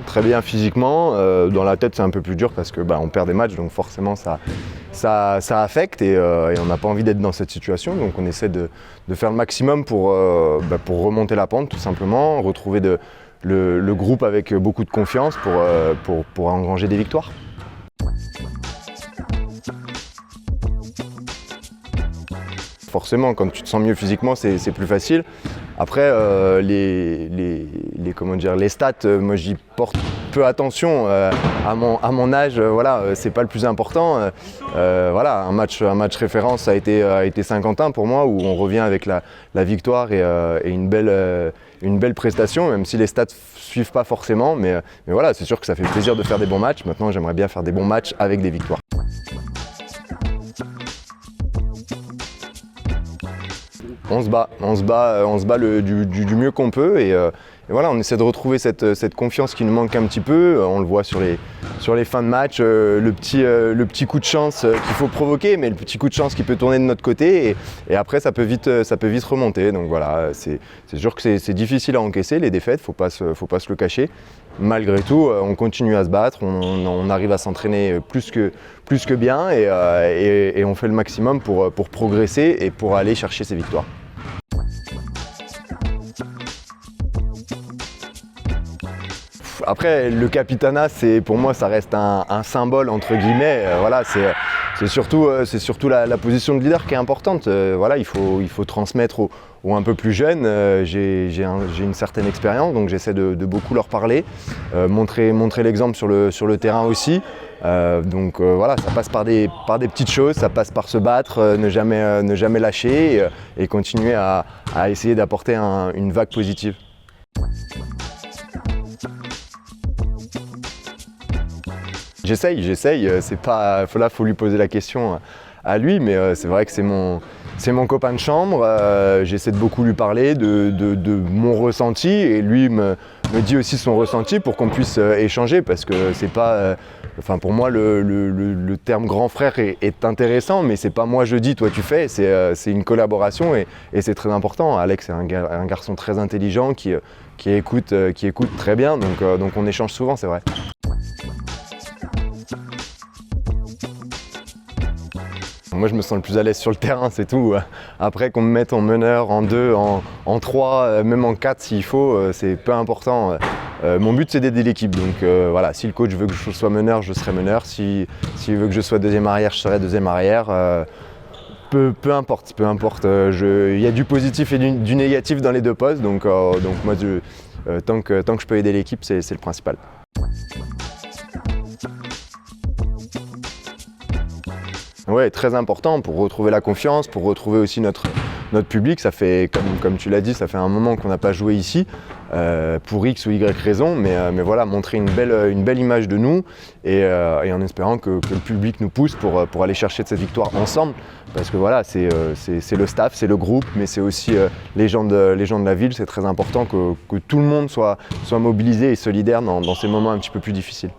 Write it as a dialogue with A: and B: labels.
A: très bien physiquement. Dans la tête, c'est un peu plus dur parce que on perd des matchs, donc forcément ça affecte et on n'a pas envie d'être dans cette situation. Donc on essaie de faire le maximum pour remonter la pente, tout simplement, retrouver le groupe avec beaucoup de confiance pour engranger des victoires. Forcément, quand tu te sens mieux physiquement, c'est plus facile. Après, les stats, moi j'y porte peu attention. À mon âge, c'est pas le plus important. Un match référence a été Saint-Quentin pour moi, où on revient avec la victoire et une belle prestation, même si les stats suivent pas forcément. Mais voilà, c'est sûr que ça fait plaisir de faire des bons matchs. Maintenant, j'aimerais bien faire des bons matchs avec des victoires. On se bat du mieux qu'on peut et voilà, on essaie de retrouver cette confiance qui nous manque un petit peu. On le voit sur les fins de match, le petit coup de chance qu'il faut provoquer, mais le petit coup de chance qui peut tourner de notre côté et après ça peut vite remonter. Donc voilà, c'est sûr que c'est difficile à encaisser les défaites, faut pas se le cacher. Malgré tout, on continue à se battre, on arrive à s'entraîner plus que bien et on fait le maximum pour progresser et pour aller chercher ces victoires. Après, le capitanat, pour moi, ça reste un symbole entre guillemets. Voilà, c'est surtout la position de leader qui est importante. Voilà, il faut transmettre aux un peu plus jeunes. J'ai une certaine expérience, donc j'essaie de beaucoup leur parler, montrer l'exemple sur le terrain aussi. Voilà, ça passe par des petites choses, ça passe par se battre, ne jamais lâcher et continuer à essayer d'apporter une vague positive. J'essaye, c'est pas, là faut lui poser la question à lui, mais c'est vrai que c'est mon copain de chambre, j'essaie de beaucoup lui parler de mon ressenti et lui me dit aussi son ressenti pour qu'on puisse échanger parce que c'est pas, pour moi le terme grand frère est intéressant, mais c'est pas moi je dis, toi tu fais, c'est une collaboration et c'est très important. Alex est un garçon très intelligent qui écoute très bien, donc on échange souvent, c'est vrai. Moi je me sens le plus à l'aise sur le terrain, c'est tout. Après qu'on me mette en meneur, en 2, en 3, même en 4 s'il faut, c'est peu important. Mon but c'est d'aider l'équipe, donc voilà, si le coach veut que je sois meneur, je serai meneur. S'il veut que je sois deuxième arrière, je serai deuxième arrière. Peu importe. Il y a du positif et du négatif dans les deux postes, donc moi tant que je peux aider l'équipe, c'est le principal. Ouais, très important pour retrouver la confiance, pour retrouver aussi notre public. Ça fait, comme tu l'as dit, ça fait un moment qu'on n'a pas joué ici, pour X ou Y raison, mais voilà, montrer une belle image de nous et en espérant que le public nous pousse pour aller chercher cette victoire ensemble. Parce que voilà, c'est le staff, c'est le groupe, mais c'est aussi les gens de la ville. C'est très important que tout le monde soit mobilisé et solidaire dans ces moments un petit peu plus difficiles.